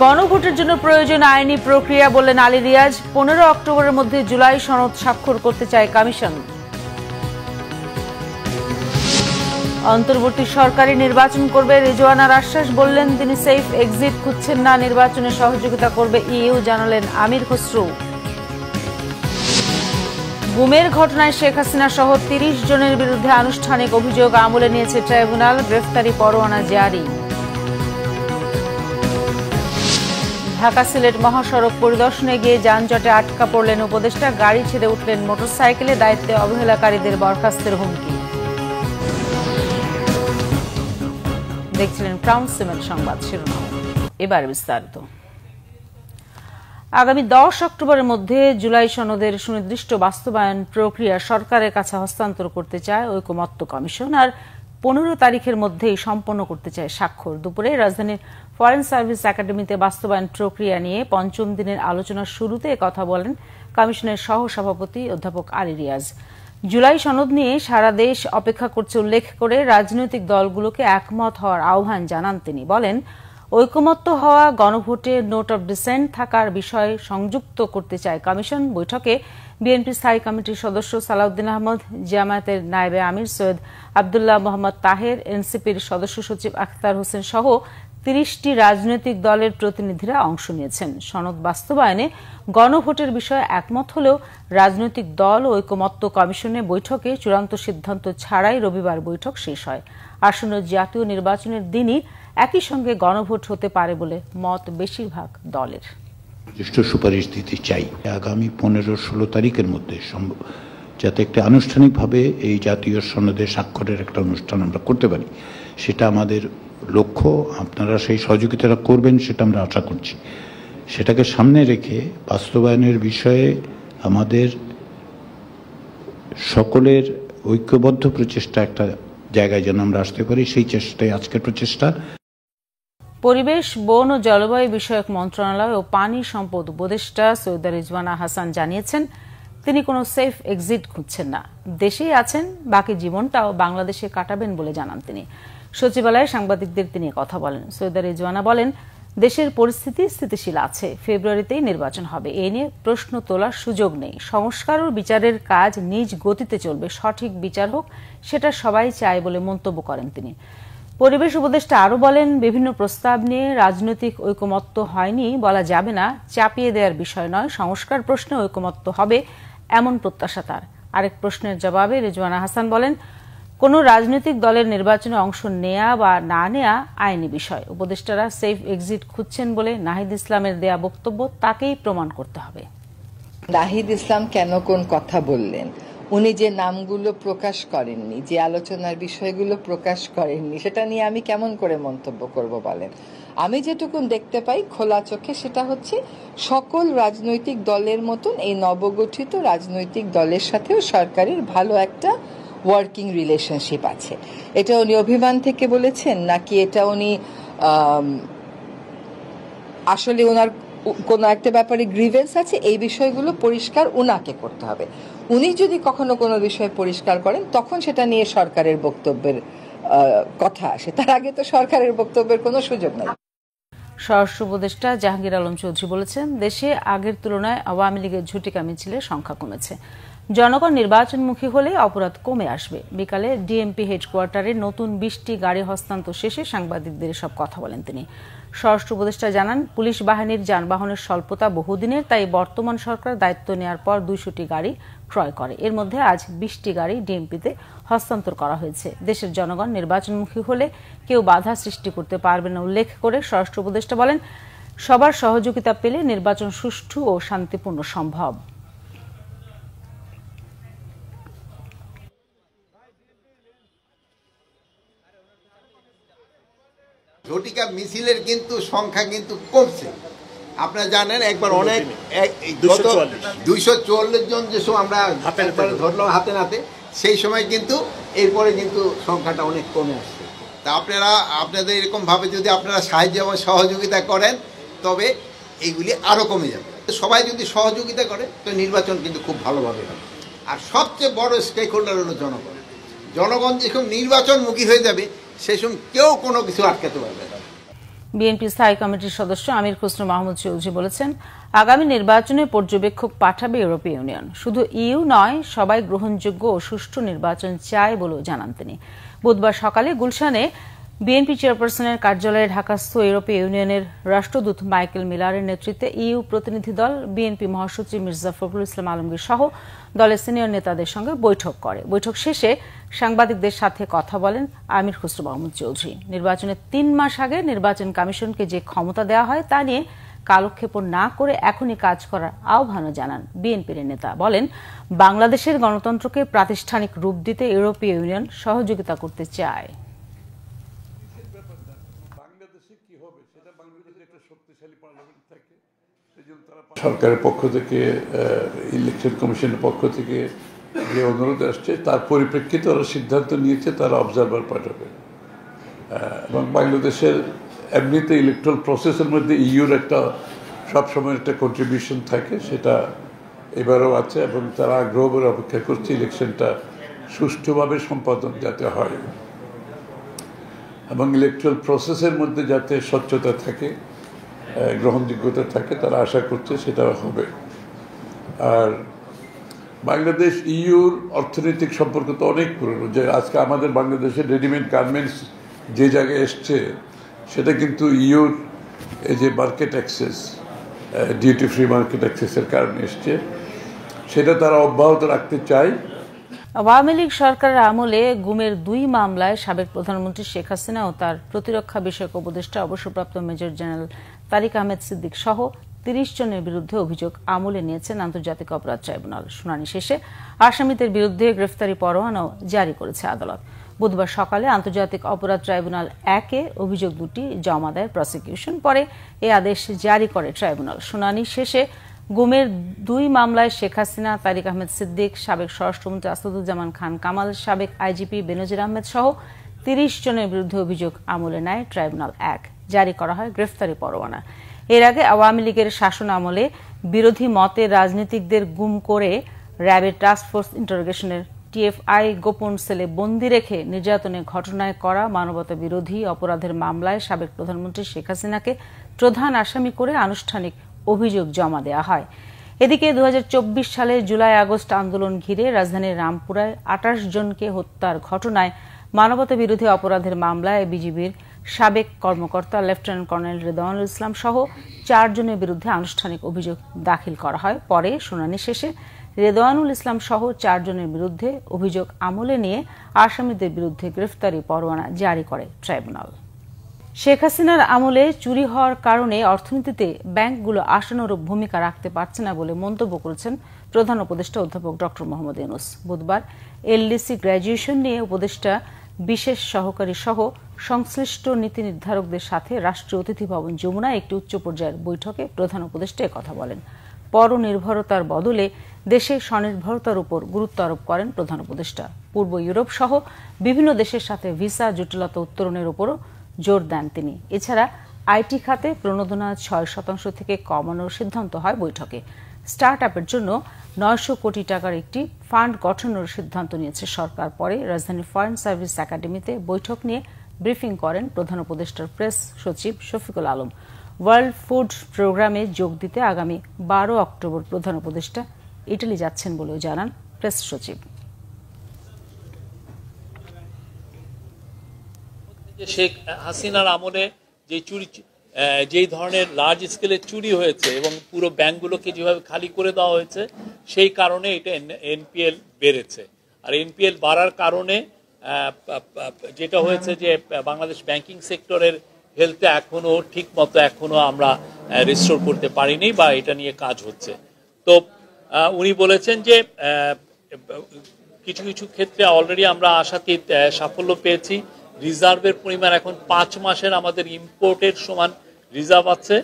গণভোটের জন্য প্রয়োজন আইনি প্রক্রিয়া বললেন আলী রিয়াজ। 15 অক্টোবরের মধ্যে জুলাই সনদ স্বাক্ষর করতে চায় কমিশন। অন্তর্বর্তী সরকারি নির্বাচন করবে রিজওয়ানার আশ্বাস, বললেন তিনি সেফ এক্সিট খুঁজছেন না, নির্বাচনে সহযোগিতা করবে ইউ, জানালেন আমির খসরু। গুমের ঘটনায় শেখ হাসিনা সহ 30 জনের বিরুদ্ধে আনুষ্ঠানিক অভিযোগ আমলে নিয়েছে ট্রাইব্যুনাল, গ্রেফতারি পরোয়ানা জারি। ঢাকা সিলেট মহাসড়ক পরিদর্শনে গিয়ে যানজটে আটকা পড়লেন উপদেষ্টা, গাড়ি ছেড়ে উঠলেন মোটরসাইকেলে, দায়িত্বে অবহেলাকারীদের বরখাস্তের হুমকি। দেখছিলেন ক্রাউন সিমেন্ট সংবাদ শিরোনাম, এবার বিস্তারিত। আগামী 10 অক্টোবরের মধ্যে জুলাই সনদের সুনির্দিষ্ট বাস্তবায়ন প্রক্রিয়া সরকারের কাছে হস্তান্তর করতে চায় ঐকমত্য কমিশন, আর 15 তারিখের মধ্যেই সম্পন্ন করতে চায় স্বাক্ষর। দুপুরে রাজধানীর ফরেন সার্ভিস একাডেমিতে বাস্তবায়ন প্রক্রিয়া নিয়ে 5ম দিনের আলোচনার শুরুতে কথা বলেন কমিশনের সহসভাপতি অধ্যাপক আলী রিয়াজ। জুলাই সনদ নিয়ে সারা দেশ অপেক্ষা করছে উল্লেখ করে রাজনৈতিক দলগুলোকে একমত হওয়ার আহ্বান জানান তিনি। বলেন, ঐকমত্য হওয়া গণভোটে নোট অব ডিসেন্ট থাকার বিষয় সংযুক্ত করতে চায় কমিশন। বৈঠকে বিএনপি স্থায়ী কমিটির সদস্য সালাউদ্দিন আহমদ, জামায়াতের নায়েবে আমির সৈয়দ আব্দুল্লাহ মোহাম্মদ তাহের, এনসিপির সদস্য সচিব আখতার হোসেন সহ 30টি রাজনৈতিক দলের প্রতিনিধিরা অংশ নিয়েছেন। সনদ বাস্তবায়নে গণভোটের বিষয়ে একমত হলেও রাজনৈতিক দল ও ঐকমত্য কমিশনের বৈঠকে চূড়ান্ত সিদ্ধান্ত ছাড়াই রবিবার বৈঠক শেষ হয়। আসন্ন জাতীয় নির্বাচনের দিনই একই সঙ্গে গণভোট হতে পারে বলে মত বেশিরভাগ দলের। সুপারিশ দিতে চাই আগামী 15-16 তারিখের মধ্যে যাতে একটা আনুষ্ঠানিকভাবে এই জাতীয় সনদে স্বাক্ষরের একটা অনুষ্ঠান আমরা করতে পারি, সেটা আমাদের লক্ষ্য। আপনারা সেই সহযোগিতাটা করবেন সেটা আমরা আশা করছি। সেটাকে সামনে রেখে বাস্তবায়নের বিষয়ে আমাদের সকলের ঐক্যবদ্ধ প্রচেষ্টা একটা জায়গায় যেন আমরা আসতে পারি, সেই চেষ্টাই আজকের প্রচেষ্টা। পরিবেশ, বন ও জলবায়ু বিষয়ক মন্ত্রণালয় ও পানি সম্পদ উপদেষ্টা সৈয়দা রিজওয়ানা হাসান জানিয়েছেন, তিনি কোনো সেফ এক্সিট খুঁজছেন না, দেশেই আছেন, বাকি জীবনটাও বাংলাদেশে কাটাবেন বলে জানান তিনি। সচিবালয়ে সাংবাদিকদের তিনি কথা বলেন। সৈয়দা রিজওয়ানা বলেন, দেশের পরিস্থিতি স্থিতিশীল আছে, ফেব্রুয়ারিতেই নির্বাচন হবে, এ নিয়ে প্রশ্ন তোলার সুযোগ নেই। সংস্কার ও বিচারের কাজ নিজ গতিতে চলবে, সঠিক বিচার হোক সেটা সবাই চায় বলে মন্তব্য করেন তিনি। পরিবেশ উপদেষ্টা আরও বলেন, বিভিন্ন প্রস্তাব নিয়ে রাজনৈতিক ঐকমত্য হয়নি বলা যাবে না, চাপিয়ে দেওয়ার বিষয় নয়, সংস্কার প্রশ্নে ঐকমত্য হবে এমন প্রত্যাশা তার। আরেক প্রশ্নের জবাবে রিজওয়ানা হাসান বলেন, কোনো রাজনৈতিক দলের নির্বাচনে অংশ নেয়া বা না নেয়া আইনি বিষয়। উপদেষ্টারা সেফ এক্সিট খুঁজছেন বলে নাহিদ ইসলামের দেয়া বক্তব্য তাকেই প্রমাণ করতে হবে। নাহিদ ইসলাম কেন কোন কথা বললেন, উনি যে নামগুলো প্রকাশ করেননি, যে আলোচনার বিষয়গুলো প্রকাশ করেননি, সেটা নিয়ে আমি কেমন করে মন্তব্য করব বলেন। আমি যেটুকুন দেখতে পাই খোলা চোখে, সেটা হচ্ছে সকল রাজনৈতিক দলের মতন এই নবগঠিত রাজনৈতিক দলের সাথেও সরকারের ভালো একটা ওয়ার্কিং রিলেশনশিপ আছে। এটা উনি অভিমান থেকে বলেছেন নাকি এটা উনি আসলে ওনার কোনো একটা ব্যাপারে গ্রিভেন্স আছে, এই বিষয়গুলো পরিষ্কার উনাকে করতে হবে। উনি যদি কখনো কোনো বিষয় পরিষ্কার করেন তখন সেটা নিয়ে সরকারের বক্তব্যের কথা আসে, তার আগে তো সরকারের বক্তব্যের কোনো সুযোগ নেই। স্বরাষ্ট্র উপদেষ্টা জাহাঙ্গীর আলম চৌধুরী বলেছেন, দেশে আগের তুলনায় আওয়ামী লীগের ঝুটিকা মিছিলের সংখ্যা কমেছে, জনগণ নির্বাচনমুখী হলে অপরাধ কমে আসবে। বিকালে ডিএমপি হেডকোয়ার্টারে নতুন 20টি গাড়ি হস্তান্তর শেষে সাংবাদিকদের সব কথা বলেন তিনি। স্বরাষ্ট্র উপদেষ্টা জানান, পুলিশ বাহিনীর যানবাহনের স্বল্পতা বহুদিনের, তাই বর্তমান সরকার দায়িত্ব নেওয়ার পর 200টি গাড়ি ক্রয় করে। এর মধ্যে আজ 20টি গাড়ি ডিএমপিতে হস্তান্তর করা হয়েছে। দেশের জনগণ নির্বাচনমুখী হলে কেউ বাধা সৃষ্টি করতে পারবে না উল্লেখ করে স্বরাষ্ট্র উপদেষ্টা বলেন, সবার সহযোগিতা পেলে নির্বাচন সুষ্ঠু ও শান্তিপূর্ণ সম্ভব। ঝটিকা মিছিলের কিন্তু সংখ্যা কিন্তু কমছে। আপনারা জানেন একবার অনেক 244 জন যে সময় আমরা ধরলাম হাতে নাতে, সেই সময় কিন্তু এরপরে কিন্তু সংখ্যাটা অনেক কমে আসছে। তা আপনাদের এরকমভাবে যদি আপনারা সাহায্য এবং সহযোগিতা করেন তবে এইগুলি আরও কমে যাবে। সবাই যদি সহযোগিতা করে তো নির্বাচন কিন্তু খুব ভালোভাবে হবে। আর সবচেয়ে বড় স্টেক হোল্ডার হলো জনগণ। জনগণ যখন নির্বাচনমুখী হয়ে যাবে সেই সময় কেউ কোনো কিছু আটকাতে পারবে না। বিএনপি স্থায়ী কমিটির সদস্য আমির খসরু মাহমুদ চৌধুরী বলেছেন, আগামী নির্বাচনে পর্যবেক্ষক পাঠাবে ইউরোপীয় ইউনিয়ন। শুধু ইইউ নয়, সবাই গ্রহণযোগ্য ও সুষ্ঠু নির্বাচন চায় বলেও জানান তিনি। বুধবার সকালে গুলশানে বিএনপি চেয়ারপারসনের কার্যালয়ে ঢাকাস্থ ইউরোপীয় ইউনিয়নের রাষ্ট্রদূত মাইকেল মিলারের নেতৃত্বে ইইউ প্রতিনিধি দল বিএনপি মহাসচিব মির্জা ফখরুল ইসলাম আলমগীর সহ দলের সিনিয়র নেতাদের সঙ্গে বৈঠক করে। বৈঠক শেষে সাংবাদিকদের সাথে কথা বলেন আমির খসরু মাহমুদ চৌধুরী। নির্বাচনের ৩ মাস আগে নির্বাচন কমিশনকে যে ক্ষমতা দেওয়া হয় তা নিয়ে কালক্ষেপণ না করে এখনই কাজ করার আহ্বানও জানান বিএনপির নেতা। বলেন, বাংলাদেশের গণতন্ত্রকে প্রাতিষ্ঠানিক রূপ দিতে ইউরোপীয় ইউনিয়ন সহযোগিতা করতে চায়। সরকারের পক্ষ থেকে, ইলেকশন কমিশনের পক্ষ থেকে যে অনুরোধ আসছে তার পরিপ্রেক্ষিতে ওরা সিদ্ধান্ত নিয়েছে তারা অবজারভার পাঠাবে। এবং বাংলাদেশের এমনিতে ইলেকট্রাল প্রসেসের মধ্যে ইইউর একটা সবসময় একটা কন্ট্রিবিউশন থাকে, সেটা এবারও আছে এবং তারা আগ্রহ করে অপেক্ষা করছে ইলেকশনটা সুষ্ঠুভাবে সম্পাদন যাতে হয় এবং ইলেকট্রাল প্রসেসের মধ্যে যাতে স্বচ্ছতা থাকে, গ্রহণযোগ্যতা থাকে, তারা আশা করছে সেটা হবে। আর বাংলাদেশ ইইউর অর্থনৈতিক সম্পর্ক তো অনেক পুরনো, যে আজকে আমাদের বাংলাদেশের রেডিমেড গার্মেন্টস যে জায়গায় এসছে সেটা কিন্তু ইইউর এই যে market access, duty free market অ্যাক্সেসের কারণে এসছে, সেটা তারা অব্যাহত রাখতে চায়। আওয়ামী লীগ সরকারের আমলে গুমের 2 মামলায় সাবেক প্রধানমন্ত্রী শেখ হাসিনা ও তার প্রতিরক্ষা বিষয়ক উপদেষ্টা অবসরপ্রাপ্ত মেজর জেনারেল তারিক আহমেদ সিদ্দিক সহ 30 জনের বিরুদ্ধে অভিযোগ আমলে নিয়েছেন আন্তর্জাতিক অপরাধ ট্রাইব্যুনাল। শুনানি শেষে আসামিদের বিরুদ্ধে গ্রেফতারি পরোয়ানাও জারি করেছে আদালত। বুধবার সকালে আন্তর্জাতিক অপরাধ ট্রাইব্যুনাল 1-এ অভিযোগ দুটি জমা দেয় প্রসিকিউশন। পরে এ আদেশ জারি করে ট্রাইব্যুনাল। শুনানি শেষে গুমের 2 মামলায় শেখ হাসিনা, তারিক আহমেদ সিদ্দিক, সাবেক স্বরাষ্ট্রমন্ত্রী আসাদুজ্জামান খান কামাল, সাবেক আইজিপি বেনজির আহমেদ সহ 30 জনের বিরুদ্ধে অভিযোগ আমলে নেয় ট্রাইব্যুনাল 1। জারি করা হয় গ্রেফতারি পরোয়ানা। এর আগে আওয়ামী লীগের শাসন আমলে বিরোধী মতের রাজনীতিকদের গুম করে র্যাবের টাস্কফোর্স ইন্টারোগেশনের টিএফআই গোপন সেলে বন্দী রেখে নির্যাতনের ঘটনায় করা মানবতা বিরোধী অপরাধের মামলায় সাবেক প্রধানমন্ত্রী শেখ হাসিনাকে প্রধান আসামি করে আনুষ্ঠানিক অভিযোগ জমা দেওয়া হয়। এদিকে 2024 সালে জুলাই-আগস্ট আন্দোলন ঘিরে রাজধানীর রামপুরায় 28 জনকে হত্যার ঘটনায় মানবতা বিরোধী অপরাধের মামলায় বিজিবির সাবেক কর্মকর্তা লেফটেন্যান্ট কর্নেল রেদওয়ানুল ইসলাম সহ 4 জনের বিরুদ্ধে আনুষ্ঠানিক অভিযোগ দাখিল করা হয়। পরে শুনানি শেষে রেদওয়ানুল ইসলাম সহ 4 জনের বিরুদ্ধে অভিযোগ আমলে নিয়ে আসামিদের বিরুদ্ধে গ্রেফতারি পরোয়ানা জারি করে ট্রাইব্যুনাল। শেখ হাসিনার আমলে চুরি হওয়ার কারণে অর্থনীতিতে ব্যাংকগুলো আশানুরূপ ভূমিকা রাখতে পারছে না বলে মন্তব্য করেছেন প্রধান উপদেষ্টা অধ্যাপক ডক্টর মোহাম্মদ ইউনূস। বুধবার এলডিসি গ্র্যাজুয়েশন নিয়ে উপদেষ্টা বিশেষ সহকারী সহ সংশ্লিষ্ট নীতি নির্ধারকদের সাথে রাষ্ট্রীয় অতিথি ভবন যমুনায় একটি উচ্চ পর্যায়ের বৈঠকে প্রধান উপদেষ্টা কথা বলেন। পরনির্ভরতার বদলে দেশে স্বনির্ভরতার উপর গুরুত্ব আরোপ করেন প্রধান উপদেষ্টা। পূর্ব ইউরোপ সহ বিভিন্ন দেশের সাথে ভিসা জটিলতা উত্তরণের উপরও জোর দেন তিনি। এছাড়া আইটি খাতে প্রণোদনা 6% থেকে কমানোর সিদ্ধান্ত হয় বৈঠকে। স্টার্ট আপের জন্য 900 কোটি টাকার একটি ফান্ড গঠনের সিদ্ধান্ত নিয়েছে সরকার। পরে রাজধানীর ফরেন সার্ভিস একাডেমিতে বৈঠক নিয়ে ব্রিফিং করেন প্রধান উপদেষ্টার প্রেস সচিব শফিকুল আলম। ওয়ার্ল্ড ফুড প্রোগ্রামে যোগ দিতে আগামী 12 অক্টোবর প্রধান উপদেষ্টা ইটালি যাচ্ছেন বলেও জানান প্রেস সচিব। শেখ হাসিনার আমলে যে চুরি, যেই ধরনের লার্জ স্কেলে চুরি হয়েছে এবং পুরো ব্যাংকগুলোকে যেভাবে খালি করে দেওয়া হয়েছে, সেই কারণে এটা এনপিএল বেড়েছে। আর এনপিএল বাড়ার কারণে যেটা হয়েছে যে বাংলাদেশ ব্যাংকিং সেক্টরের হেলথে এখনো আমরা রিস্টোর করতে পারিনি বা এটা নিয়ে কাজ হচ্ছে। তো উনি বলেছেন যে কিছু কিছু ক্ষেত্রে অলরেডি আমরা আশাতীত সাফল্য পেয়েছি। রিজার্ভের পরিমাণ এখন 5 মাসের আমাদের ইম্পোর্টের সমান রিজার্ভ আছে।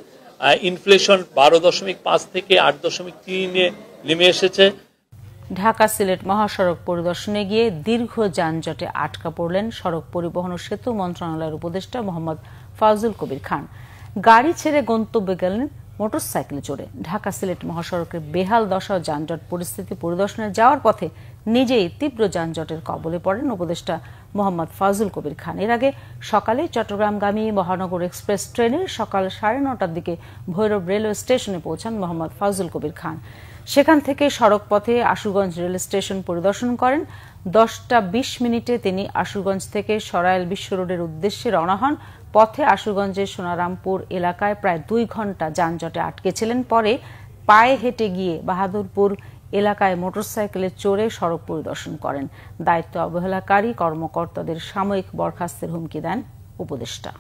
ইনফ্লেশন 12.5 থেকে 8.3-এ নেমে এসেছে। ঢাকা সিলেট মহাসড়ক পরিদর্শনে গিয়ে দীর্ঘ যানজটে আটকা পড়লেন সড়ক পরিবহন ও সেতু মন্ত্রণালয়ের উপদেষ্টা মোহাম্মদ ফাউজুল কবির খান। গাড়ি ছেড়ে গন্তব্যে গেলেন মোটরসাইকেলে চড়ে। ঢাকা সিলেট মহাসড়কের বেহাল দশা ও যানজট পরিস্থিতি পরিদর্শনে যাওয়ার পথে নিজেই তীব্র যানজটের কবলে পড়েন উপদেষ্টা মোহাম্মদ ফাজুল কবির খান। এর আগে সকালে চট্টগ্রামগামী মহানগর এক্সপ্রেস ট্রেনে সকাল 9:30টার দিকে ভৈরব রেলওয়ে স্টেশনে পৌঁছান মোহাম্মদ ফাজুল কবির খান। সেখান থেকে সড়ক পথে আশুগঞ্জ রেল স্টেশন পরিদর্শন করেন। 10:20 তিনি আশুগঞ্জ থেকে সরাইল বিশ্ব রোডের উদ্দেশ্যে রওনা হন। পথে আশুগঞ্জের সোনারামপুর এলাকায় প্রায় 2 ঘন্টা যানজটে আটকেছিলেন। পরে পায়ে হেঁটে গিয়ে বাহাদুরপুর এলাকায় মোটরসাইকেলে চড়ে সড়ক পরিদর্শন করেন। দায়িত্ব অবহেলাকারী কর্মকর্তাদের সাময়িক বরখাস্তের হুমকি দেন উপদেষ্টা।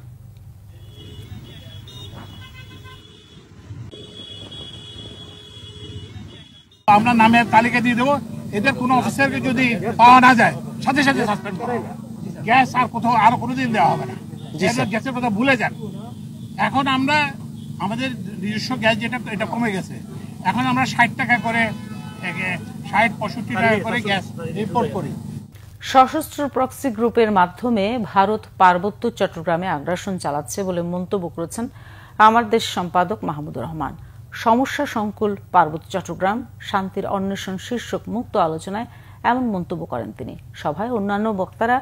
আমরা নামের তালিকা দিয়ে দেবো, এদের কোনো অফিসারকে যদি পাওয়া না যায় সাথে সাথে সাসপেন্ড করা হবে। গ্যাস আর কোথাও আরো কোনোদিন দেওয়া হবে না। গ্যাসের কথা ভুলে যান। এখন আমরা আমাদের নিজস্ব গ্যাস যেটা এটা কমে গেছে, এখন আমরা 60 টাকা করে 60-65 টাকা করে গ্যাস ইম্পোর্ট করি। সশস্ত্র প্রক্সি গ্রুপের মাধ্যমে ভারত পার্বত্য চট্টগ্রামে আগ্রাসন চালাচ্ছে বলে মন্তব্য করেছেন আমার দেশ সম্পাদক মাহমুদুর রহমান। সমস্যা সংকুল পার্বত্য চট্টগ্রাম, শান্তির অন্বেষণ শীর্ষক মুক্ত আলোচনায় এমন মন্তব্য করেন তিনি। সভায় অন্যান্য বক্তারা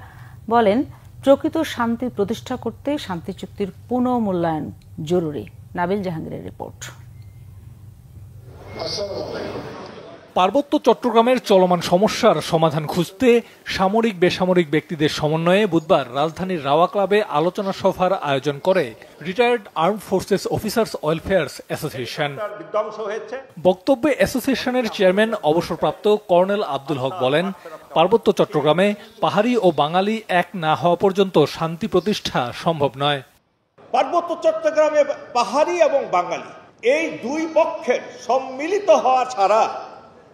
বলেন, প্রকৃত শান্তি প্রতিষ্ঠা করতে শান্তি চুক্তির পুনঃমূল্যায়ন জরুরি। নাবিল জাহাঙ্গীরের রিপোর্ট। পার্বত্য চট্টগ্রামের চলমান সমস্যার সমাধান খুঁজতে সামরিক বেসামরিক ব্যক্তিদের সমন্বয়ে বুধবার রাজধানীর রাওয়া ক্লাবে আলোচনা সভার আয়োজন করে retired armed forces officers welfares association. বক্তব্যে অ্যাসোসিয়েশনের চেয়ারম্যান অবসরপ্রাপ্ত কর্নেল আব্দুল হক বলেন, পার্বত্য চট্টগ্রামে পাহাড়ি ও বাঙালি এক না হওয়া পর্যন্ত শান্তি প্রতিষ্ঠা সম্ভব নয়। পার্বত্য চট্টগ্রামে পাহাড়ি এবং বাঙালি এই দুই পক্ষের সম্মিলিত হওয়া ছাড়া,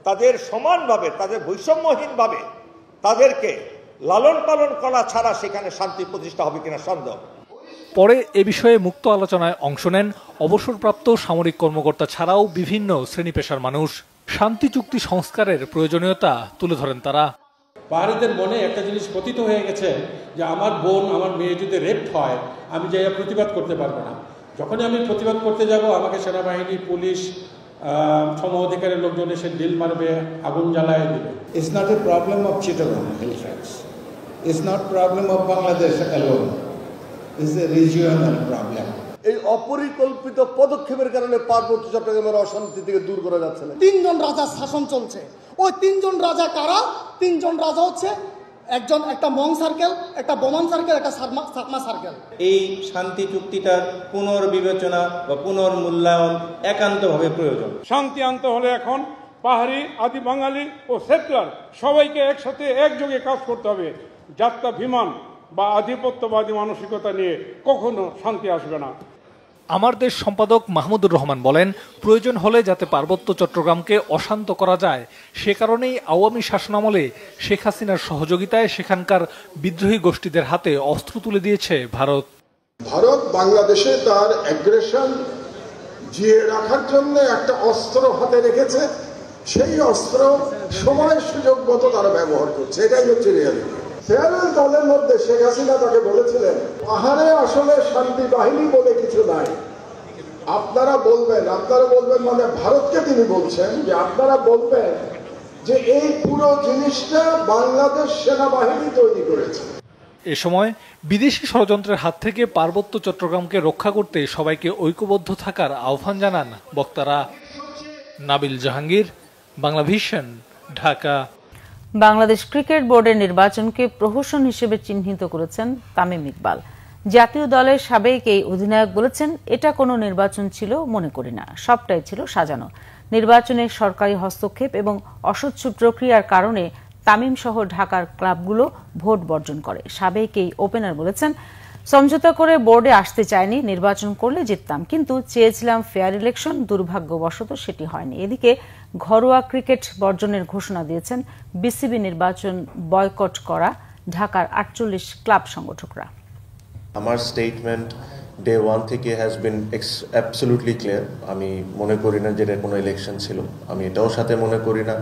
তাদের সমানভাবে, তাদের বৈষম্যহীনভাবে তাদেরকে লালন পালন করা ছাড়া সেখানে শান্তি প্রতিষ্ঠা হবে কিনা সন্দেহ। পরে এ বিষয়ে মুক্ত আলোচনায় অংশ নেন অবসরপ্রাপ্ত সামরিক কর্মকর্তা ছাড়াও বিভিন্ন শ্রেণী পেশার মানুষ। শান্তি চুক্তি সংস্কারের প্রয়োজনীয়তা তুলে ধরেন তারা। পাহাড়িদের মনে একটা জিনিস পতিত হয়ে গেছে যে আমার বোন, আমার মেয়ে যদি রেপ হয় আমি যাই প্রতিবাদ করতে পারবো না। যখনই আমি প্রতিবাদ করতে যাব আমাকে সেনাবাহিনী, পুলিশ, সম অধিকারের লোকজন এসে ডিল মারবে, আগুন জ্বালায় দিবে। It's not a problem of Chittagong, Halifax. It's not problem of Bangladesh alone. It's a regional problem. এই অপরিকল্পিত পদক্ষেপের কারণে পার্বত্য চট্টগ্রামের অশান্তি থেকে দূর করা যাচ্ছে না। 3 জন রাজার শাসন চলছে। ওই 3 জন রাজা কারা? 3 জন রাজা হচ্ছে একটা মং সার্কেল, একটা বোমান সার্কেল, একটা সাকমা সার্কেল। এই শান্তি চুক্তিটার পুনর্বিবেচনা বা পুনর্মূল্যায়ন একান্তভাবে প্রয়োজন। শান্তি আনতে হলে এখন পাহাড়ি, আদি বাঙালি ও সেটলার সবাইকে একসাথে একযোগে কাজ করতে হবে। যাত্রা বিমান বা আধিপত্যবাদী মানসিকতা নিয়ে কখনো শান্তি আসবে না। আমার দেশ সম্পাদক মাহমুদুর রহমান বলেন, প্রয়োজন হলে যাতে পার্বত্য চট্টগ্রামকে অশান্ত করা যায় সে কারণেই আওয়ামী শাসনামলে শেখ হাসিনার সহযোগিতায় সেখানকার বিদ্রোহী গোষ্ঠীদের হাতে অস্ত্র তুলে দিয়েছে ভারত। ভারত বাংলাদেশে তার অ্যাগ্রেশন জিয়ে রাখার জন্য একটা অস্ত্র হাতে রেখেছে। সেই অস্ত্র সময় সুযোগ মতো তারা ব্যবহার করছে। এটাই হচ্ছে রিয়ালিটি। ফেয়ারওয়েল দলের মধ্যে শেখ হাসিনা তাকে বলেছিলেন, পাহাড়ে আসলে শান্তি বাহিনী বলে কিছু নাই। আপনারা বলবেন মানে ভারতকে তিনি বলছেন যে আপনারা বলবেন যে এই পুরো জিনিসটা বাংলাদেশ সেনাবাহিনী তৈরি করেছে। এ সময় বিদেশি ষড়যন্ত্রের হাত থেকে পার্বত্য চট্টগ্রামকে রক্ষা করতে সবাইকে ঐক্যবদ্ধ থাকার আহ্বান জানান বক্তারা। নাবিল জাহাঙ্গীর, বাংলাভিশন, ঢাকা। বাংলাদেশ ক্রিকেট বোর্ডের নির্বাচনকে প্রহসন হিসেবে চিহ্নিত করেছেন তামিম ইকবাল। জাতীয় দলের সাবেক এই অধিনায়ক বলেছেন, এটা কোনো নির্বাচন ছিল মনে করি না, সবটাই ছিল সাজানো। নির্বাচনে সরকারি হস্তক্ষেপ এবং অস্বচ্ছ প্রক্রিয়ার কারণে তামিম সহ ঢাকার ক্লাবগুলো ভোট বর্জন করে। সাবেক এই ওপেনার বলেছেন, সমঝোতা করে বোর্ডে আসতে চাইনি, নির্বাচন করলে জিততাম, কিন্তু চেয়েছিলাম ফেয়ার ইলেকশন, দুর্ভাগ্যবশত সেটি হয়নি। এদিকে ঘরোয়া ক্রিকেট বর্জনের ঘোষণা দিয়েছেন বিসিবি নির্বাচন বয়কট করা ঢাকার 48 ক্লাব সংগঠকরা। আমার স্টেটমেন্ট ডে 1 থেকে হ্যাজ বিন অ্যাবসলিউটলি ক্লিয়ার। আমি মনে করি না যে এটা কোনো ইলেকশন ছিল, আমি এটাও সাথে মনে করি না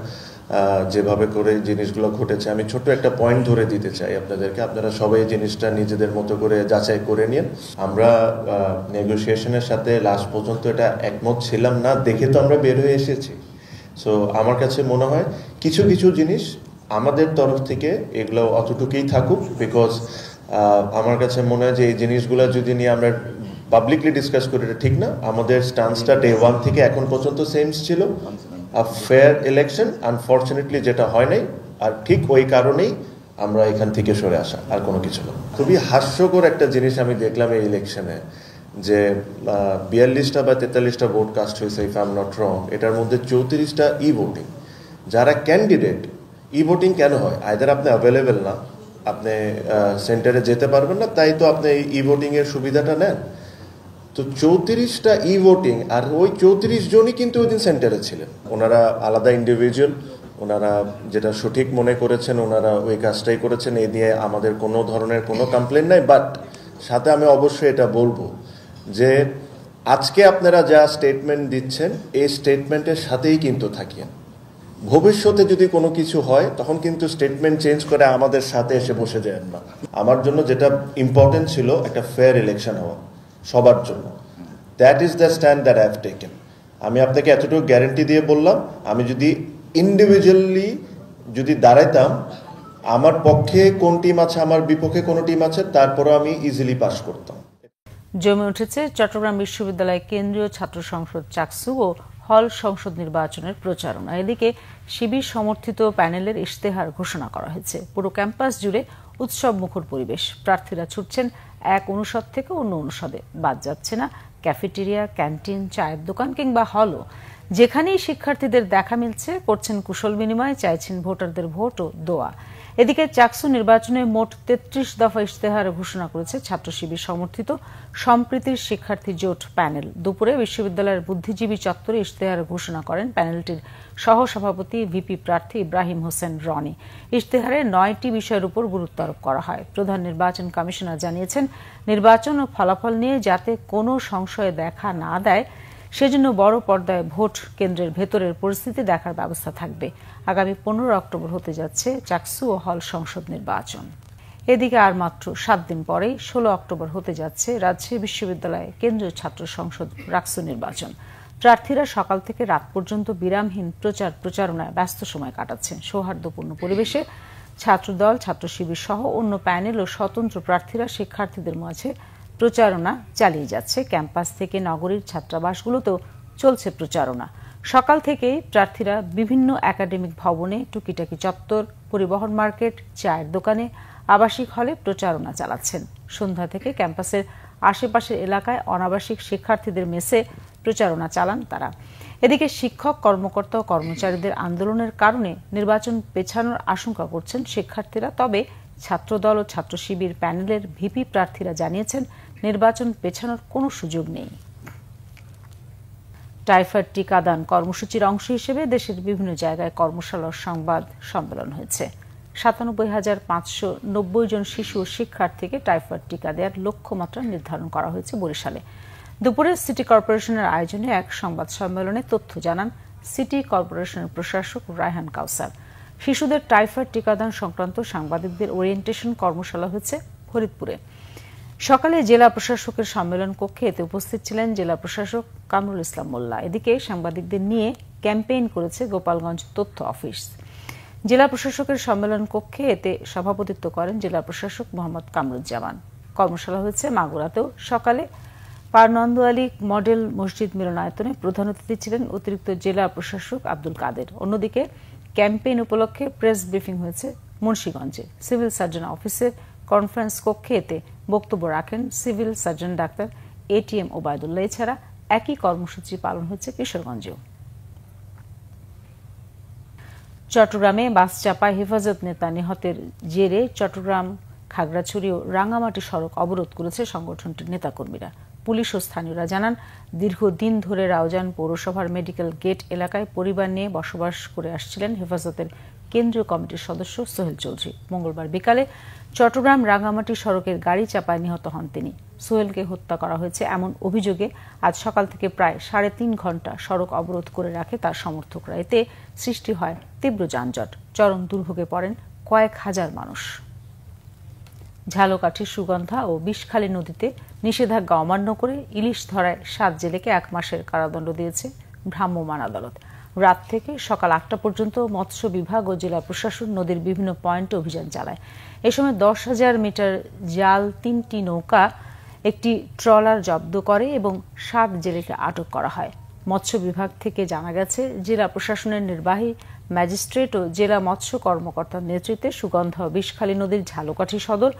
যেভাবে করে জিনিসগুলো ঘটেছে। আমি ছোট্ট একটা পয়েন্ট ধরে দিতে চাই আপনাদেরকে, আপনারা সবাই জিনিসটা নিজেদের মতো করে যাচাই করে নিন। আমরা নেগোসিয়েশনের সাথে লাস্ট পর্যন্ত এটা একমত ছিলাম না দেখে তো আমরা বের হয়ে এসেছি। সো আমার কাছে মনে হয় কিছু কিছু জিনিস আমাদের তরফ থেকে এগুলো অতটুকুই থাকুক, বিকজ আমার কাছে মনে হয় যে এই জিনিসগুলো যদি নিয়ে আমরা পাবলিকলি ডিসকাস করি এটা ঠিক না। আমাদের স্ট্যান্সটা ডে 1 থেকে এখন পর্যন্ত সেম ছিল, ফেয়ার ইলেকশন। আনফর্চুনেটলি যেটা হয় নাই, আর ঠিক ওই কারণেই আমরা এখান থেকে সরে আসা, আর কোনো কিছু না। খুবই হাস্যকর একটা জিনিস আমি দেখলাম এই ইলেকশনে, যে 42টা বা 43টা ভোট কাস্ট হয়েছে, if I am not wrong. এটার মধ্যে 34টা ই ভোটিং। যারা ক্যান্ডিডেট, ই ভোটিং কেন হয়? আইদার আপনি অ্যাভেলেবেল না, আপনি সেন্টারে যেতে পারবেন না, তাই তো আপনি ই ভোটিং এর সুবিধাটা নেন। তো 34টা ই ভোটিং, আর ওই 34 জনই কিন্তু ওই দিন সেন্টারে ছিলেন। ওনারা আলাদা ইন্ডিভিজুয়াল, ওনারা যেটা সঠিক মনে করেছেন ওনারা ওই কাজটাই করেছেন। এই দিয়ে আমাদের কোনো ধরনের কোনো কমপ্লেন নাই। বাট সাথে আমি অবশ্যই এটা বলবো যে আজকে আপনারা যা স্টেটমেন্ট দিচ্ছেন, এই স্টেটমেন্টের সাথেই কিন্তু থাকিয়েন। ভবিষ্যতে যদি কোনো কিছু হয় তখন কিন্তু স্টেটমেন্ট চেঞ্জ করে আমাদের সাথে এসে বসে যায় না। আমার জন্য যেটা ইম্পর্টেন্ট ছিল একটা ফেয়ার ইলেকশন হওয়া সবার জন্য। That is the stand that I have taken. আমি আপনাকে এতটুকু গ্যারেন্টি দিয়ে বললাম, আমি যদি ইন্ডিভিজুয়ালি যদি দাঁড়াইতাম, আমার পক্ষে কোন টিম আছে, আমার বিপক্ষে কোন টিম আছে, তারপরে আমি ইজিলি পাস করতাম। জমে উঠেছে চট্টগ্রাম বিশ্ববিদ্যালয় কেন্দ্রীয় ছাত্র সংসদ চাকসু ও হল সংসদ নির্বাচনের প্রচারণা। এদিকে শিবির সমর্থিত প্যানেলের ইশতেহার ঘোষণা করা হয়েছে। পুরো ক্যাম্পাস জুড়ে উৎসব মুখর পরিবেশ। প্রার্থীরা ছুটছেন এক অনুষদ থেকে অন্য অনুষদে। বাদ যাচ্ছে না ক্যাফেটেরিয়া, ক্যান্টিন, চায়ের দোকান কিংবা হলও। যেখানেই শিক্ষার্থীদের দেখা মিলছে করছেন কুশল বিনিময়, চাইছেন ভোটারদের ভোট ও দোয়া। এদিকে চাকসু নির্বাচনে মোট 33 দফা ইশতেহার ঘোষণা করেছে ছাত্র শিবির সমর্থিত সম্প্রীতির শিক্ষার্থী জোট প্যানেল। দুপুরে বিশ্ববিদ্যালয়ের বুদ্ধিজীবী চত্বরে ইশতেহার ঘোষণা করেন প্যানেলটির সহসভাপতি ভিপি প্রার্থী ইব্রাহিম হোসেন রনি। ইশতেহারে 9টি বিষয়ের উপর গুরুত্ব আরোপ করা হয়। প্রধান নির্বাচন কমিশনার জানিয়েছেন, নির্বাচন ও ফলাফল নিয়ে যাতে কোনো সংশয় দেখা না দেয় সেজন্য বড় পর্দায় ভোট কেন্দ্রের ভেতরের পরিস্থিতি দেখার ব্যবস্থা থাকবে। আগামী 15 অক্টোবর হতে যাচ্ছে চাকসু ও হল সংসদ নির্বাচন। এদিকে আর মাত্র 7 দিন পরেই 16 অক্টোবর হতে যাচ্ছে রাজশাহী বিশ্ববিদ্যালয়ে কেন্দ্রীয় ছাত্র সংসদ রাকসু নির্বাচন। প্রার্থীরা সকাল থেকে রাত পর্যন্ত বিরামহীন প্রচারণায় ব্যস্ত সময় কাটাচ্ছেন। সৌহার্দ্যপূর্ণ পরিবেশে ছাত্রদল, ছাত্র শিবির সহ অন্য প্যানেল ও স্বতন্ত্র প্রার্থীরা শিক্ষার্থীদের মাঝে প্রচারণা চালিয়ে যাচ্ছে। ক্যাম্পাস থেকে নগরীর ছাত্রাবাসগুলোতেও চলছে প্রচারণা। সকাল থেকেই প্রার্থীরা বিভিন্ন একাডেমিক ভবনে, টুকিটাকি চত্বর, পরিবহন মার্কেট, চায়ের দোকানে, আবাসিক হলে প্রচারণা চালাচ্ছেন। সন্ধ্যা থেকে ক্যাম্পাসের আশেপাশের এলাকায় অনাবাসিক শিক্ষার্থীদের মেসে প্রচারণা চালান তারা। এদিকে শিক্ষক, কর্মকর্তা ও কর্মচারীদের আন্দোলনের কারণে নির্বাচন পেছানোর আশঙ্কা করছেন শিক্ষার্থীরা। তবে ছাত্রদল ও ছাত্র শিবির প্যানেলের ভিপি প্রার্থীরা জানিয়েছেন, নির্বাচন পেছানোর কোনো সুযোগ নেই। টাইফয়েড টিকাদান কর্মসূচির অংশ হিসেবে দেশের বিভিন্ন জায়গায় কর্মশালা ও সংবাদ সম্মেলন হয়েছে। ৯৭,৫৯০ জন শিশু ও শিক্ষার্থীকে টাইফয়েড টিকা দেওয়ার লক্ষ্যমাত্রা নির্ধারণ করা হয়েছে বরিশালে। দুপুরে সিটি কর্পোরেশনের আয়োজনে এক সংবাদ সম্মেলনে তথ্য জানান সিটি কর্পোরেশনের প্রশাসক রায়হান কাউসার। শিশুদের টাইফয়েড টিকাদান সংক্রান্ত সাংবাদিকদের ওরিয়েন্টেশন কর্মশালা হয়েছে ফরিদপুরে। সকালে জেলা প্রশাসকের সম্মেলন কক্ষে এতে উপস্থিত ছিলেন জেলা প্রশাসক কামরুল ইসলাম মোল্লা। এদিকে সাংবাদিকদের নিয়ে ক্যাম্পেইন করেছে গোপালগঞ্জ তথ্য অফিস। জেলা প্রশাসকের সম্মেলন কক্ষে এতে সভাপতিত্ব করেন জেলা প্রশাসক মোহাম্মদ কামরুজ্জামান। কর্মশালা হয়েছে মাগুরাতেও। সকালে পারনন্দ আলী মডেল মসজিদ মিলনায়তনে প্রধান অতিথি ছিলেন অতিরিক্ত জেলা প্রশাসক আব্দুল কাদের। অন্যদিকে ক্যাম্পেইন উপলক্ষে প্রেস ব্রিফিং হয়েছে মুন্সিগঞ্জে। সিভিল সার্জন অফিসের কনফারেন্স কক্ষে এতে বক্তব্য রাখেন civil surgeon doctor ATM Obaidullah. এছাড়া একই কর্মসূচি পালন হচ্ছে কিশোরগঞ্জেও। চট্টগ্রামে বাস চাপায় হেফাজত নেতা নিহতের জেরে চট্টগ্রাম, খাগড়াছড়ি ও রাঙ্গামাটি সড়ক অবরোধ করেছে সংগঠনটির নেতাকর্মীরা। পুলিশ ও স্থানীয়রা জানান, দীর্ঘদিন ধরে রাউজান পৌরসভার মেডিকেল গেট এলাকায় পরিবার নিয়ে বসবাস করে আসছিলেন হেফাজতের কেন্দ্রীয় কমিটির সদস্য সোহেল চৌধুরী। মঙ্গলবার বিকালে চট্টগ্রাম রাঙ্গামাটি সড়কের গাড়ি চাপায় নিহত হন তিনি। সোহেলকে হত্যা করা হয়েছে এমন অভিযোগে আজ সকাল থেকে প্রায় 3.5 ঘণ্টা সড়ক অবরোধ করে রাখে তার সমর্থকরা। এতে সৃষ্টি হয় তীব্র যানজট। চরম দুর্ভোগে পড়েন কয়েক হাজার মানুষ। ঝালকাঠির সুগন্ধা ও বিষখালী নদীতে নিষেধাজ্ঞা অমান্য করে ইলিশ ধরায় 7 জেলেকে 1 মাসের কারাদণ্ড দিয়েছে ভ্রাম্যমাণ আদালত। রাত থেকে সকাল 8টা পর্যন্ত মৎস্য বিভাগ ও জেলা প্রশাসন নদীর বিভিন্ন পয়েন্টে অভিযান চালায়। এ সময় 10,000 মিটার জাল, 3টি নৌকা, একটি ট্রলার জব্দ করে এবং 7 জেলেকে আটক করা হয়। মৎস্য বিভাগ থেকে জানা গেছে, জেলা প্রশাসনের নির্বাহী ম্যাজিস্ট্রেট ও জেলা মৎস্য কর্মকর্তার নেতৃত্বে সুগন্ধা ও বিষখালী নদীর ঝালকাঠি সদর,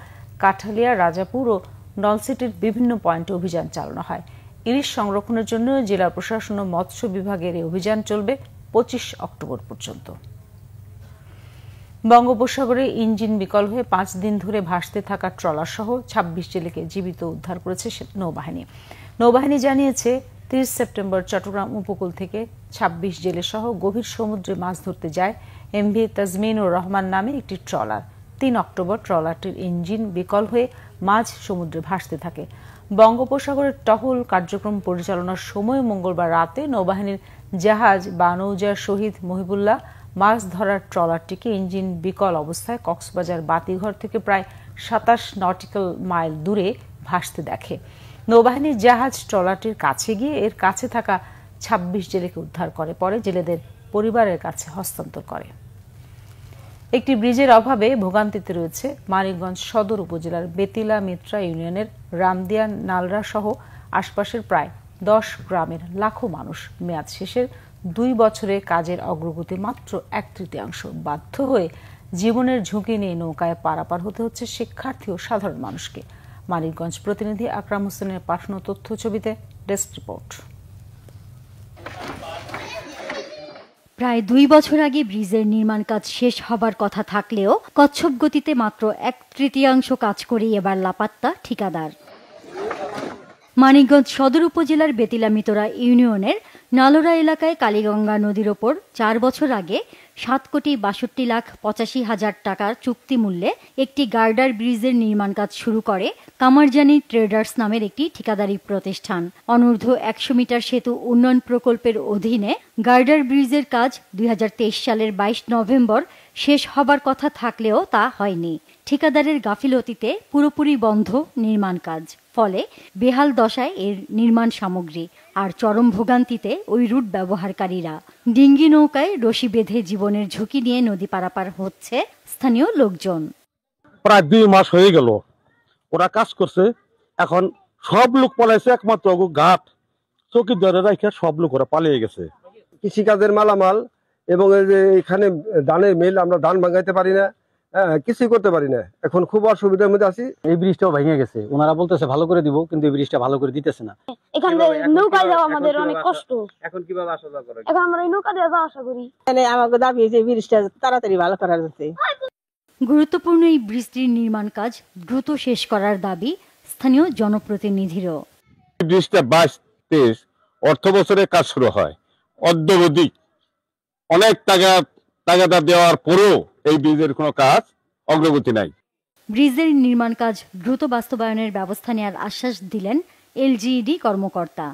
কাঠালিয়া, রাজাপুর ও নলসিটির বিভিন্ন পয়েন্টে অভিযান চালানো হয়। ইলিশ সংরক্ষণের জন্য জেলা প্রশাসন ও মৎস্য বিভাগের এই অভিযান চলবে 25 অক্টোবর পর্যন্ত। বঙ্গোপসাগরে ইঞ্জিন বিকল হয়ে 5 দিন ধরে ভাসতে থাকা ট্রলার সহ 26 জেলেকে জীবিত উদ্ধার করেছে নৌবাহিনী। নৌবাহিনী জানিয়েছে, 30 সেপ্টেম্বর চট্টগ্রাম উপকূল থেকে 26 জেলে সহ গভীর সমুদ্রে মাছ ধরতে যায় এমভি তাজমিনুর রহমান নামে একটি ট্রলার। 3 অক্টোবর ট্রলারটির ইঞ্জিন বিকল হয়ে মাঝ সমুদ্রে ভাসতে থাকে। বঙ্গোপসাগরের টহল কার্যক্রম পরিচালনার সময় মঙ্গলবার রাতে নৌবাহিনীর জাহাজ বানৌজার শহীদ মহিবুল্লাহ মাছ ধরার ট্রলারটিকে ইঞ্জিন বিকল অবস্থায় কক্সবাজার বাতিঘর থেকে প্রায় 27 নটিক্যাল মাইল দূরে ভাসতে দেখে। নৌবাহিনীর জাহাজ ট্রলারটির কাছে গিয়ে এর কাছে থাকা 26 জেলেকে উদ্ধার করে, পরে জেলেদের পরিবারের কাছে হস্তান্তর করে। একটি ব্রিজের অভাবে ভোগান্তিতে রয়েছে মানিকগঞ্জ সদর উপজেলার বেতিলা মিত্রা ইউনিয়নের রামদিয়া, নালরা সহ আশপাশের প্রায় 10 গ্রামের লাখো মানুষ। মেয়াদ শেষের 2 বছরে কাজের অগ্রগতি মাত্র 1/3। বাধ্য হয়ে জীবনের ঝুঁকি নিয়ে নৌকায় পারাপার হতে হচ্ছে শিক্ষার্থী ও সাধারণ মানুষকে। মানিকগঞ্জ প্রতিনিধি আকরাম হোসেনের পাঠানো তথ্য ছবিতে ডেস্ক রিপোর্ট। প্রায় 2 বছর আগে ব্রিজের নির্মাণ কাজ শেষ হবার কথা থাকলেও কচ্ছপ গতিতে মাত্র 1/3 কাজ করেই এবার লাপাত্তা ঠিকাদার। মানিকগঞ্জ সদর উপজেলার বেতিলা মিতরা ইউনিয়নের নালরা এলাকায় কালীগঙ্গা নদীর ওপর 4 বছর আগে 7,62,85,000 টাকার চুক্তি মূল্যে একটি গার্ডার ব্রিজের নির্মাণ কাজ শুরু করে কামারজানি ট্রেডার্স নামের একটি ঠিকাদারি প্রতিষ্ঠান। অনূর্ধ্ব 100 মিটার সেতু উন্নয়ন প্রকল্পের অধীনে গার্ডার ব্রিজের কাজ 2023 সালের 22 নভেম্বর শেষ হবার কথা থাকলেও তা হয়নি। ঠিকাদারের গাফিলতিতে পুরোপুরি বন্ধ নির্মাণ কাজ, ফলে বেহাল দশায় এর নির্মাণ সামগ্রী আর চরম ভোগান্তিতে ওই রুট ব্যবহারকারীরা। ডিঙ্গি নৌকায় রশি বেঁধে জীবনের ঝুঁকি নিয়ে নদী পারাপার হচ্ছে স্থানীয় লোকজন। প্রায় 2 মাস হয়ে গেল ওরা কাজ করছে, এখন সব লোক পালাইছে, একমাত্র ঘাট চৌকিদারে রাখে সব লোক ওরা পালিয়ে গেছে। কৃষিকাজের মালামাল এবং এখানে ধানের মিল, আমরা ধান ভাঙাইতে পারি না, কিছুই করতে পারি না, এখন খুব অসুবিধার মধ্যে আছি। এই ব্রিজটাও ভেঙে গেছে, ওনারা বলতেছে ভালো করে দিব, কিন্তু এই ব্রিজটা ভালো করে দিতেছে না। এখানে নৌকায় যাওয়া আমাদের অনেক কষ্ট। এখন কিভাবে আসা যাওয়া করে? এখন আমরা এই নৌকা দিয়ে যাওয়া আসা করি। আমাকে দাবি যে ব্রিজটা তাড়াতাড়ি ভালো করা যাচ্ছে। গুরুত্বপূর্ণ এই ব্রিজটির নির্মাণ কাজ দ্রুত শেষ করার দাবি স্থানীয় জনপ্রতিনিধিরও। ব্রিজটা 22-23 অর্থ বছরে কাজ শুরু হয়, অদ্যাবধি অনেক টাকা দেওয়ার পরেও এই ব্রিজের কোনো কাজ অগ্রগতি নাই। ব্রিজের নির্মাণ কাজ দ্রুত বাস্তবায়নের ব্যবস্থা নেওয়ার আশ্বাস দিলেন এলজিইডি কর্মকর্তা।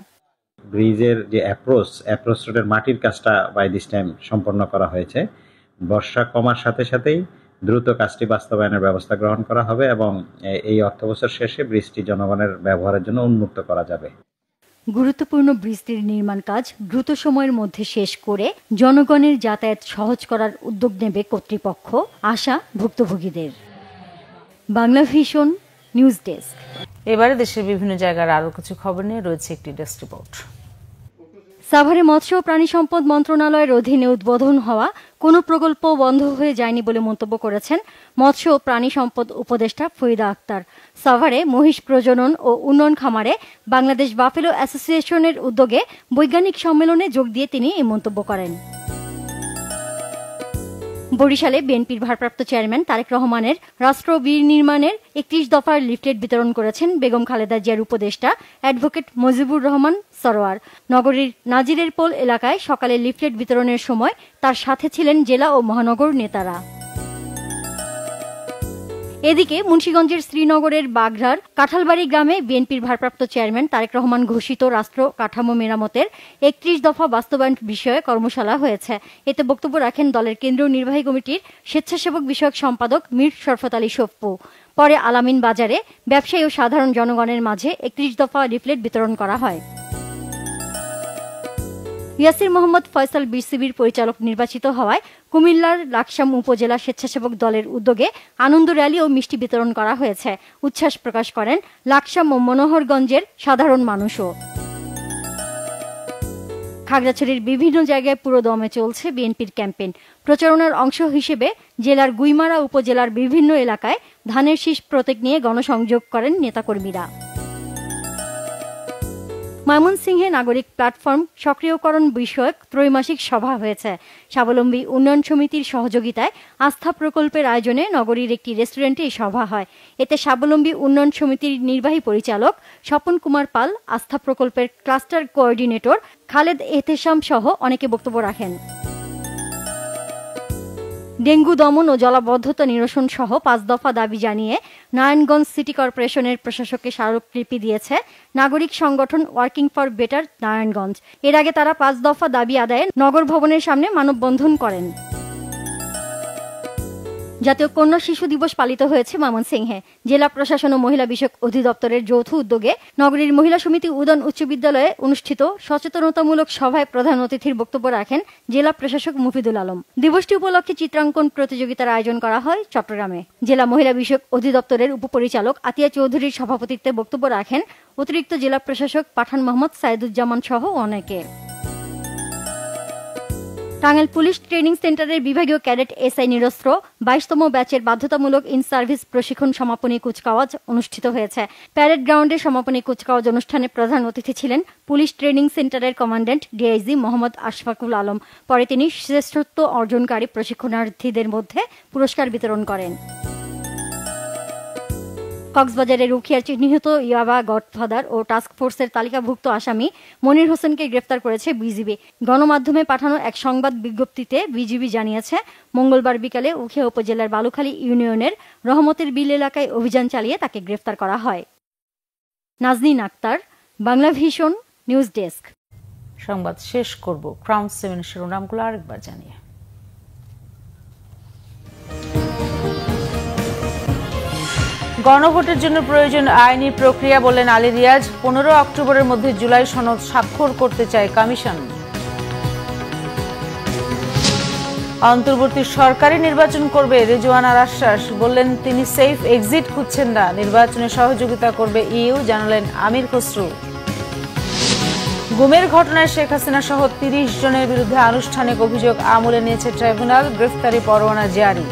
ব্রিজের যে অ্যাপ্রোচ রোডের মাটির কাজটা বাই দিস টাইম সম্পন্ন করা হয়েছে। বর্ষা কমার সাথে সাথেই দ্রুত কাজটি বাস্তবায়নের ব্যবস্থা গ্রহণ করা হবে এবং এই অর্থবছর শেষে ব্রিজটি জনগণের ব্যবহারের জন্য উন্মুক্ত করা যাবে। গুরুত্বপূর্ণ ব্রিজটির নির্মাণ কাজ দ্রুত সময়ের মধ্যে শেষ করে জনগণের যাতায়াত সহজ করার উদ্যোগ নেবে কর্তৃপক্ষ, আশা ভুক্তভোগীদের। Bangla vision news desk. এবারে দেশের বিভিন্ন জায়গার আরো কিছু খবর নিয়ে রয়েছে একটি ডেস্ক রিপোর্ট। সাভারে মৎস্য ও প্রাণী সম্পদ মন্ত্রণালয়ের অধীনে উদ্বোধন হওয়া কোনো প্রকল্প বন্ধ হয়ে যায়নি বলে মন্তব্য করেছেন মৎস্য ও প্রাণী সম্পদ উপদেষ্টা ফরিদা আক্তার। সাভারে মহিষ প্রজনন ও উন্নয়ন খামারে বাংলাদেশ বাফেলো অ্যাসোসিয়েশনের উদ্যোগে বৈজ্ঞানিক সম্মেলনে যোগ দিয়ে তিনি এই মন্তব্য করেন। বরিশালে বিএনপির ভারপ্রাপ্ত চেয়ারম্যান তারেক রহমানের রাষ্ট্র বিনির্মাণের 31 দফার লিফলেট বিতরণ করেছেন বেগম খালেদা জিয়ার উপদেষ্টা অ্যাডভোকেট মুজিবুর রহমান সরোয়ার। নগরীর নাজিরের পোল এলাকায় সকালে লিফলেট বিতরণের সময় তার সাথে ছিলেন জেলা ও মহানগর নেতারা। এদিকে মুন্সিগঞ্জের শ্রীনগরের বাঘরার কাঁঠালবাড়ি গ্রামে বিএনপির ভারপ্রাপ্ত চেয়ারম্যান তারেক রহমান ঘোষিত রাষ্ট্র কাঠামো মেরামতের 31 দফা বাস্তবায়ন বিষয়ে কর্মশালা হয়েছে। এতে বক্তব্য রাখেন দলের কেন্দ্রীয় নির্বাহী কমিটির স্বেচ্ছাসেবক বিষয়ক সম্পাদক মীর শরফত আলী সপ্পু। পরে আলামিন বাজারে ব্যবসায়ী ও সাধারণ জনগণের মাঝে 31 দফা লিফলেট বিতরণ করা হয়। ইয়াসির মোহাম্মদ ফয়সাল বিসিবির পরিচালক নির্বাচিত হওয়ায় কুমিল্লার লাকসাম উপজেলা স্বেচ্ছাসেবক দলের উদ্যোগে আনন্দ র্যালি ও মিষ্টি বিতরণ করা হয়েছে। উচ্ছ্বাস প্রকাশ করেন লাকসাম ও মনোহরগঞ্জের সাধারণ মানুষও। খাগড়াছড়ির বিভিন্ন জায়গায় পুরো দমে চলছে বিএনপির ক্যাম্পেইন। প্রচারণার অংশ হিসেবে জেলার গুইমারা উপজেলার বিভিন্ন এলাকায় ধানের শীষ প্রতীক নিয়ে গণসংযোগ করেন নেতাকর্মীরা। ময়মনসিংহে নাগরিক প্ল্যাটফর্ম সক্রিয়করণ বিষয়ক ত্রৈমাসিক সভা হয়েছে। স্বাবলম্বী উন্নয়ন সমিতির সহযোগিতায় আস্থা প্রকল্পের আয়োজনে নগরীর একটি রেস্টুরেন্টে এই সভা হয়। এতে স্বাবলম্বী উন্নয়ন সমিতির নির্বাহী পরিচালক স্বপন কুমার পাল, আস্থা প্রকল্পের ক্লাস্টার কোঅর্ডিনেটর খালেদ এহতেশাম সহ অনেকে বক্তব্য রাখেন। ডেঙ্গু দমন ও জলাবদ্ধতা নিরসন সহ 5 দফা দাবি জানিয়ে নারায়ণগঞ্জ সিটি কর্পোরেশনের প্রশাসককে স্মারকলিপি দিয়েছে নাগরিক সংগঠন ওয়ার্কিং ফর বেটার নারায়ণগঞ্জ। এর আগে তারা 5 দফা দাবি আদায়ে নগর ভবনের সামনে মানববন্ধন করেন। জাতীয় কন্যা শিশু দিবস পালিত হয়েছে ময়মনসিংহে। জেলা প্রশাসন ও মহিলা বিষয়ক অধিদপ্তরের যৌথ উদ্যোগে নগরীর মহিলা সমিতি উদয়ন উচ্চ বিদ্যালয়ে অনুষ্ঠিত সচেতনতামূলক সভায় প্রধান অতিথির বক্তব্য রাখেন জেলা প্রশাসক মুফিদুল আলম। দিবসটি উপলক্ষে চিত্রাঙ্কন প্রতিযোগিতার আয়োজন করা হয় চট্টগ্রামে। জেলা মহিলা বিষয়ক অধিদপ্তরের উপপরিচালক আতিয়া চৌধুরীর সভাপতিত্বে বক্তব্য রাখেন অতিরিক্ত জেলা প্রশাসক পাঠান মোহাম্মদ সাইদুজ্জামান সহ অনেকে। টাঙ্গাইল পুলিশ ট্রেনিং সেন্টারের বিভাগীয় ক্যাডেট এসআই নিরস্ত্র 22তম ব্যাচের বাধ্যতামূলক ইন সার্ভিস প্রশিক্ষণ সমাপনী কুচকাওয়াজ অনুষ্ঠিত হয়েছে। প্যারেড গ্রাউন্ডে সমাপনী কুচকাওয়াজ অনুষ্ঠানে প্রধান অতিথি ছিলেন পুলিশ ট্রেনিং সেন্টারের কমান্ড্যান্ট ডিআইজি মোহাম্মদ আশফাকুল আলম। পরে তিনি শ্রেষ্ঠত্ব অর্জনকারী প্রশিক্ষণার্থীদের মধ্যে পুরস্কার বিতরণ করেন। কক্সবাজারের রুখিয়ার চিহ্নিত ইয়াবা গডফাদার ও টাস্ক ফোর্সের তালিকাভুক্ত আসামি মনির হোসেনকে গ্রেফতার করেছে বিজিবি। গণমাধ্যমে পাঠানো এক সংবাদ বিজ্ঞপ্তিতে বিজিবি জানিয়েছে, মঙ্গলবার বিকালে উখিয়া উপজেলার বালুখালী ইউনিয়নের রহমতের বিল এলাকায় অভিযান চালিয়ে তাকে গ্রেফতার করা হয়। Nazneen Akter, Bangla vision news desk. সংবাদ শেষ করব ক্রাউন 7 শিরোনামগুলো আরেকবার জানিয়ে। গণভোটের জন্য প্রয়োজন আইনি প্রক্রিয়া বললেন আলী রিয়াজ। 15 অক্টোবরের মধ্যে জুলাই সনদ স্বাক্ষর করতে চায় কমিশন। অন্তর্বর্তী সরকারি নির্বাচন করবে রেজওয়ানার আশ্বাস, বললেন তিনি সেফ এক্সিট খুঁজছেন না, নির্বাচনে সহযোগিতা করবে ইউ, জানালেন আমির খসরু। গুমের ঘটনায় শেখ হাসিনা সহ 30 জনের বিরুদ্ধে আনুষ্ঠানিক অভিযোগ আমলে নিয়েছে ট্রাইব্যুনাল, গ্রেফতারি পরোয়ানা জারি।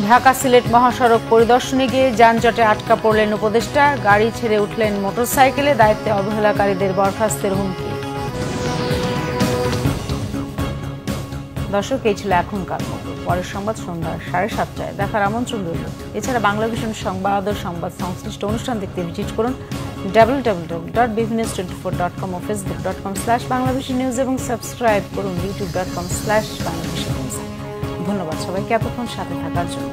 ঢাকা সিলেট মহাসড়ক পরিদর্শনে গিয়ে যানজটে আটকা পড়লেন উপদেষ্টা, গাড়ি ছেড়ে উঠলেন মোটরসাইকেলে, দায়িত্বে অবহেলাকারীদের বরখাস্তের হুমকি। দর্শক, এই ছিল এখনকার মতো। পরের সংবাদ সন্ধ্যা 7:30টায় দেখার আমন্ত্রণ রইল। এছাড়া বাংলা ভিশন সংবাদ ও সংবাদ সংশ্লিষ্ট অনুষ্ঠান দেখতে ভিজিট করুন www.bvnews24.com ও facebook.com/banglavishnnews এবং সাবস্ক্রাইব করুন youtube.com/banglavishnnews। ধন্যবাদ সবাইকে এতক্ষণ সাথে থাকার জন্য।